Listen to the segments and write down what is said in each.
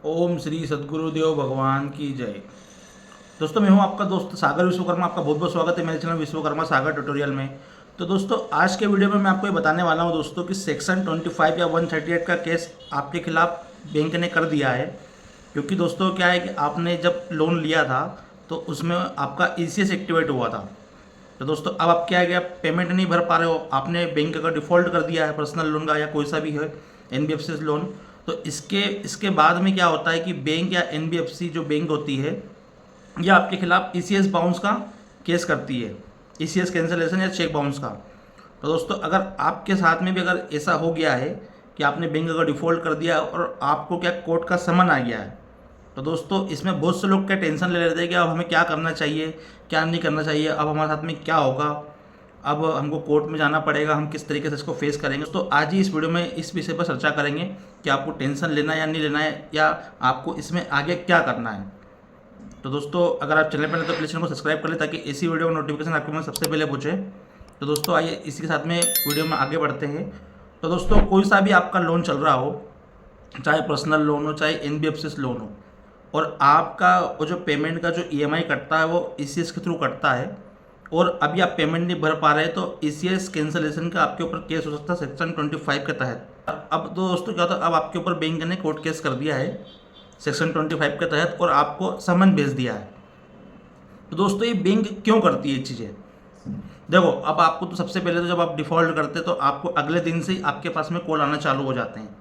ओम श्री सद्गुरुदेव भगवान की जय। दोस्तों, मैं हूं आपका दोस्त सागर विश्वकर्मा। आपका बहुत बहुत स्वागत है मेरे चैनल विश्वकर्मा सागर ट्यूटोरियल में। तो दोस्तों, आज के वीडियो में मैं आपको ये बताने वाला हूं दोस्तों कि सेक्शन 25 या 138 का केस आपके खिलाफ बैंक ने कर दिया है। क्योंकि दोस्तों क्या है कि आपने जब लोन लिया था तो उसमें आपका ईसीएस एक्टिवेट हुआ था। तो दोस्तों अब आप क्या है कि आप पेमेंट नहीं भर पा रहे हो, आपने बैंक का डिफ़ॉल्ट कर दिया है पर्सनल लोन का या कोई सा भी है एनबीएफसी लोन। तो इसके बाद में क्या होता है कि बैंक या एनबीएफसी जो बैंक होती है ये आपके खिलाफ ईसीएस बाउंस का केस करती है, ईसीएस कैंसलेशन या चेक बाउंस का। तो दोस्तों अगर आपके साथ में भी अगर ऐसा हो गया है कि आपने बैंक का डिफ़ॉल्ट कर दिया और आपको क्या कोर्ट का समन आ गया है, तो दोस्तों इसमें बहुत से लोग क्या टेंशन ले लेते हैं कि अब हमें क्या करना चाहिए, क्या नहीं करना चाहिए, अब हमारे साथ में क्या होगा, अब हमको कोर्ट में जाना पड़ेगा, हम किस तरीके से इसको फेस करेंगे। तो आज ही इस वीडियो में इस विषय पर चर्चा करेंगे कि आपको टेंशन लेना है या नहीं लेना है, या आपको इसमें आगे क्या करना है। तो दोस्तों अगर आप चैनल पर नहीं तो प्लीज़ चैनल को सब्सक्राइब कर लें ताकि इसी वीडियो का नोटिफिकेशन आपके पास सबसे पहले पहुँचे। तो दोस्तों आइए इसी के साथ में वीडियो में आगे बढ़ते हैं। तो दोस्तों कोई सा भी आपका लोन चल रहा हो, चाहे पर्सनल लोन हो चाहे एनबीएफसी लोन हो, और आपका वो जो पेमेंट का जो ईएमआई कटता है वो ईसीएस के थ्रू कटता है और अभी आप पेमेंट नहीं भर पा रहे तो ईसीएस कैंसलेशन का आपके ऊपर केस हो सकता है सेक्शन 25 के तहत। अब तो दोस्तों क्या होता है, अब आपके ऊपर बैंक ने कोर्ट केस कर दिया है सेक्शन 25 के तहत और आपको समन भेज दिया है। तो दोस्तों ये बैंक क्यों करती है ये चीज़ें? देखो, अब आपको तो सबसे पहले तो जब आप डिफ़ॉल्ट करते तो आपको अगले दिन से ही आपके पास में कॉल आना चालू हो जाते हैं।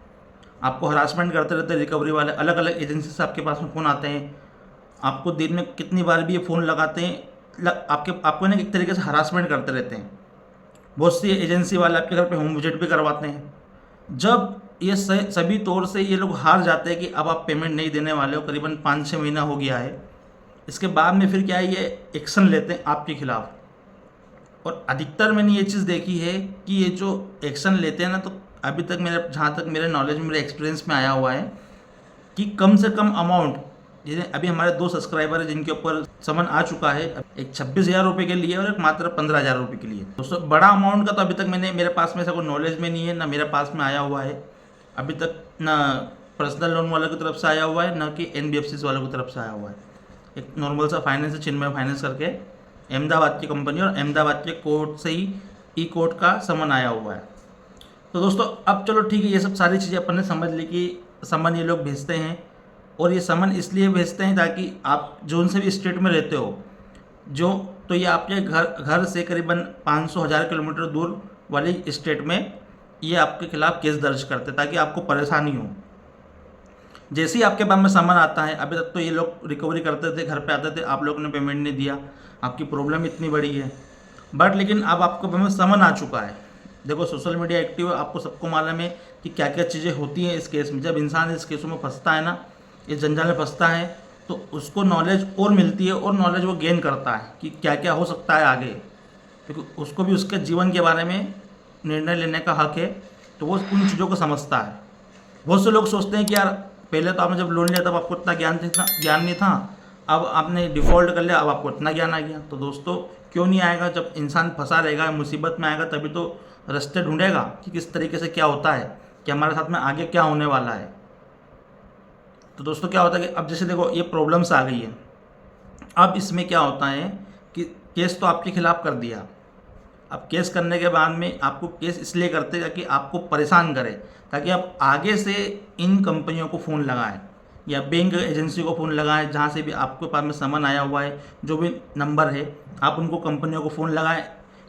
आपको हरासमेंट करते रहते हैं रिकवरी वाले, अलग अलग एजेंसी से आपके पास में फ़ोन आते हैं। आपको दिन में कितनी बार भी ये फ़ोन लगाते हैं, आपको ना एक तरीके से हरासमेंट करते रहते हैं। बहुत सी एजेंसी वाले आपके घर पे होम विजिट भी करवाते हैं। जब ये सभी तौर से ये लोग हार जाते हैं कि अब आप पेमेंट नहीं देने वाले हो, करीबन 5-6 महीना हो गया है, इसके बाद में फिर क्या है, ये एक्शन लेते हैं आपके खिलाफ। और अधिकतर मैंने ये चीज़ देखी है कि ये जो एक्शन लेते हैं ना, तो अभी तक मेरे जहाँ तक मेरे नॉलेज मेरे एक्सपीरियंस में आया हुआ है कि कम से कम अमाउंट, जैसे अभी हमारे 2 सब्सक्राइबर हैं जिनके ऊपर समन आ चुका है, एक 26,000 रुपये के लिए और एक मात्र 15,000 रुपये के लिए। दोस्तों बड़ा अमाउंट का तो अभी तक मेरे पास में ऐसा कोई नॉलेज में नहीं है, ना मेरे पास में आया हुआ है अभी तक, ना पर्सनल लोन वालों की तरफ से आया हुआ है, ना कि एनबीएफसी वालों की तरफ से आया हुआ है। एक नॉर्मल सा फाइनेंस है, चिन्मय फाइनेंस करके, अहमदाबाद की कंपनी, और अहमदाबाद के कोर्ट से ही ई कोर्ट का समन आया हुआ है। तो दोस्तों अब चलो ठीक है, ये सब सारी चीज़ें अपन ने समझ ली कि समन ये लोग भेजते हैं, और ये समन इसलिए भेजते हैं ताकि आप जो उनसे भी स्टेट में रहते हो, जो तो ये आपके घर से करीबन 500-1000 किलोमीटर दूर वाली स्टेट में ये आपके खिलाफ केस दर्ज करते हैं ताकि आपको परेशानी हो। जैसे ही आपके पास में सामान आता है, अभी तक तो ये लोग रिकवरी करते थे, घर पे आते थे, आप लोगों ने पेमेंट नहीं दिया, आपकी प्रॉब्लम इतनी बड़ी है, बट लेकिन अब आपको पास में समन आ चुका है। देखो सोशल मीडिया एक्टिव है, आपको सबको मालूम है कि क्या क्या चीज़ें होती हैं इस केस में। जब इंसान इस केसों में फंसता है ना, इस जंजाल में फंसता है, तो उसको नॉलेज और मिलती है और नॉलेज वो गेन करता है कि क्या क्या हो सकता है आगे, क्योंकि उसको भी उसके जीवन के बारे में निर्णय लेने का हक है, तो वो उन चीज़ों को समझता है। बहुत से लोग सोचते हैं कि यार पहले तो आपने जब लोन लिया तब आपको इतना ज्ञान नहीं था, अब आपने डिफ़ॉल्ट कर लिया, अब आपको इतना ज्ञान आ गया। तो दोस्तों क्यों नहीं आएगा? जब इंसान फंसा रहेगा, मुसीबत में आएगा, तभी तो रास्ते ढूंढेगा कि किस तरीके से क्या होता है, कि हमारे साथ में आगे क्या होने वाला है। तो दोस्तों क्या होता है कि अब जैसे देखो ये प्रॉब्लम्स आ गई है, अब इसमें क्या होता है कि केस तो आपके खिलाफ कर दिया, अब केस करने के बाद में आपको केस इसलिए करते हैं ताकि आपको परेशान करें, ताकि आप आगे से इन कंपनियों को फ़ोन लगाएं या बैंक एजेंसी को फ़ोन लगाएं, जहाँ से भी आपके पास में समन आया हुआ है, जो भी नंबर है, आप उनको कंपनियों को फ़ोन लगाएं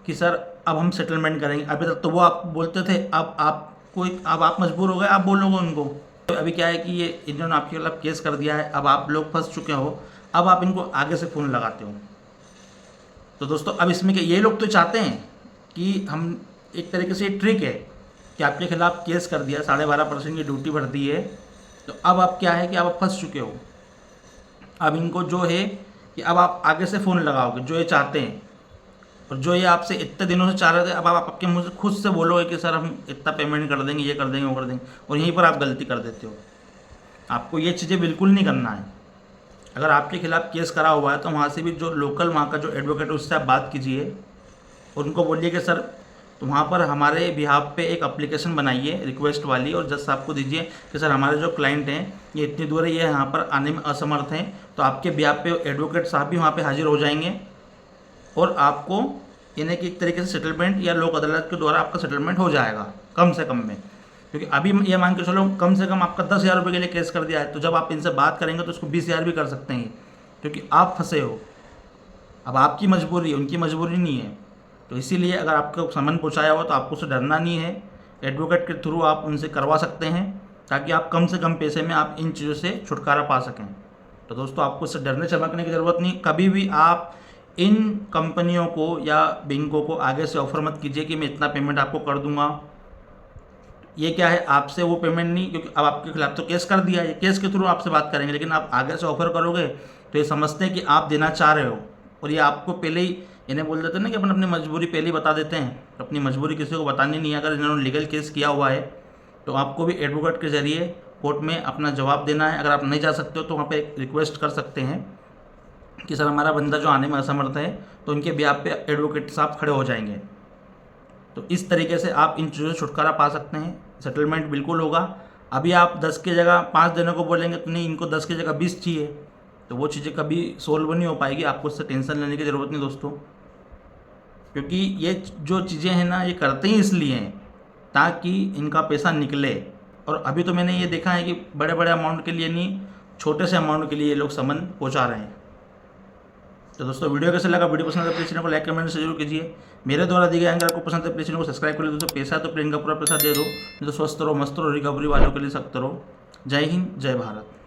कि सर अब हम सेटलमेंट करेंगे। अभी तक तो वो आप बोलते थे, अब आप मजबूर हो गए, आप बोलोगे उनको। तो अभी क्या है कि ये इन्होंने आपके खिलाफ केस कर दिया है, अब आप लोग फंस चुके हो, अब आप इनको आगे से फ़ोन लगाते हो। तो दोस्तों अब इसमें क्या, ये लोग तो चाहते हैं कि हम एक तरीके से ट्रिक है कि आपके खिलाफ केस कर दिया, 12.5% की ड्यूटी भर दी है, तो अब आप क्या है कि अब आप फंस चुके हो। अब इनको जो है कि अब आप आगे से फ़ोन लगाओगे, जो ये चाहते हैं, और जो ये आपसे इतने दिनों से चाह रहे थे, अब आप आपके मुँह से खुद से बोलोगे कि सर हम इतना पेमेंट कर देंगे, ये कर देंगे, वो कर देंगे, और यहीं पर आप गलती कर देते हो। आपको ये चीज़ें बिल्कुल नहीं करना है। अगर आपके खिलाफ केस करा हुआ है तो वहाँ से भी जो लोकल वहाँ का जो एडवोकेट है उससे आप बात कीजिए और उनको बोलिए कि सर तो वहाँ पर हमारे बिहाफ पे एक एप्लीकेशन बनाइए रिक्वेस्ट वाली, और जज साहब को दीजिए कि सर हमारे जो क्लाइंट हैं ये इतनी दूर है, ये यहाँ पर आने में असमर्थ हैं। तो आपके बिहाफ पे एडवोकेट साहब भी वहाँ पे हाजिर हो जाएंगे और आपको यानी कि एक तरीके से सेटलमेंट या लोक अदालत के द्वारा आपका सेटलमेंट हो जाएगा कम से कम में। क्योंकि अभी ये मान के चलो कम से कम आपका 10,000 रुपये के लिए केस कर दिया है, तो जब आप इनसे बात करेंगे तो उसको 20,000 भी कर सकते हैं, क्योंकि आप फंसे हो। अब आपकी मजबूरी है, उनकी मजबूरी नहीं है। तो इसीलिए अगर आपको समन पहुँचाया हुआ तो आपको उससे डरना नहीं है। एडवोकेट के थ्रू आप उनसे करवा सकते हैं ताकि आप कम से कम पैसे में आप इन चीज़ों से छुटकारा पा सकें। तो दोस्तों आपको इससे डरने चमकने की ज़रूरत नहीं। कभी भी आप इन कंपनियों को या बैंकों को आगे से ऑफर मत कीजिए कि मैं इतना पेमेंट आपको कर दूंगा। ये क्या है, आपसे वो पेमेंट नहीं, क्योंकि अब आपके खिलाफ तो केस कर दिया है, केस के थ्रू आपसे बात करेंगे, लेकिन आप आगे से ऑफर करोगे तो ये समझते हैं कि आप देना चाह रहे हो, और ये आपको पहले ही इन्हें बोल देते हैं ना कि अपन अपनी मजबूरी पहले ही बता देते हैं। अपनी मजबूरी किसी को बतानी नहीं है। अगर इन्होंने लीगल केस किया हुआ है तो आपको भी एडवोकेट के जरिए कोर्ट में अपना जवाब देना है। अगर आप नहीं जा सकते हो तो वहाँ पे एक रिक्वेस्ट कर सकते हैं कि सर हमारा बंदा जो आने में असमर्थ है, तो उनके ब्याह पे एडवोकेट साहब खड़े हो जाएंगे। तो इस तरीके से आप इन चीज़ों से छुटकारा पा सकते हैं। सेटलमेंट बिल्कुल होगा। अभी आप 10 की जगह 5 देने को बोलेंगे तो नहीं, इनको 10 की जगह 20 चाहिए, तो वो चीज़ें कभी सोल्व नहीं हो पाएगी। आपको उससे टेंशन लेने की ज़रूरत नहीं दोस्तों, क्योंकि ये जो चीज़ें हैं ना, ये करते ही इसलिए हैं ताकि इनका पैसा निकले। और अभी तो मैंने ये देखा है कि बड़े बड़े अमाउंट के लिए नहीं, छोटे से अमाउंट के लिए ये लोग समन पहुँचा रहे हैं। तो दोस्तों वीडियो कैसा लगा, वीडियो पसंद है प्लीज़ चैनल को लाइक कमेंट से जरूर कीजिए। मेरे द्वारा दिए गए एंकर आपको पसंद है प्लीज़ चैनल को सब्सक्राइब कर लीजिए। दोस्तों पैसा तो प्लेन का पूरा पैसा दे दो, नहीं तो स्वस्थ रहो, मस्त रहो, रिकवरी वालों के लिए सख्त रहो। जय हिंद, जय भारत।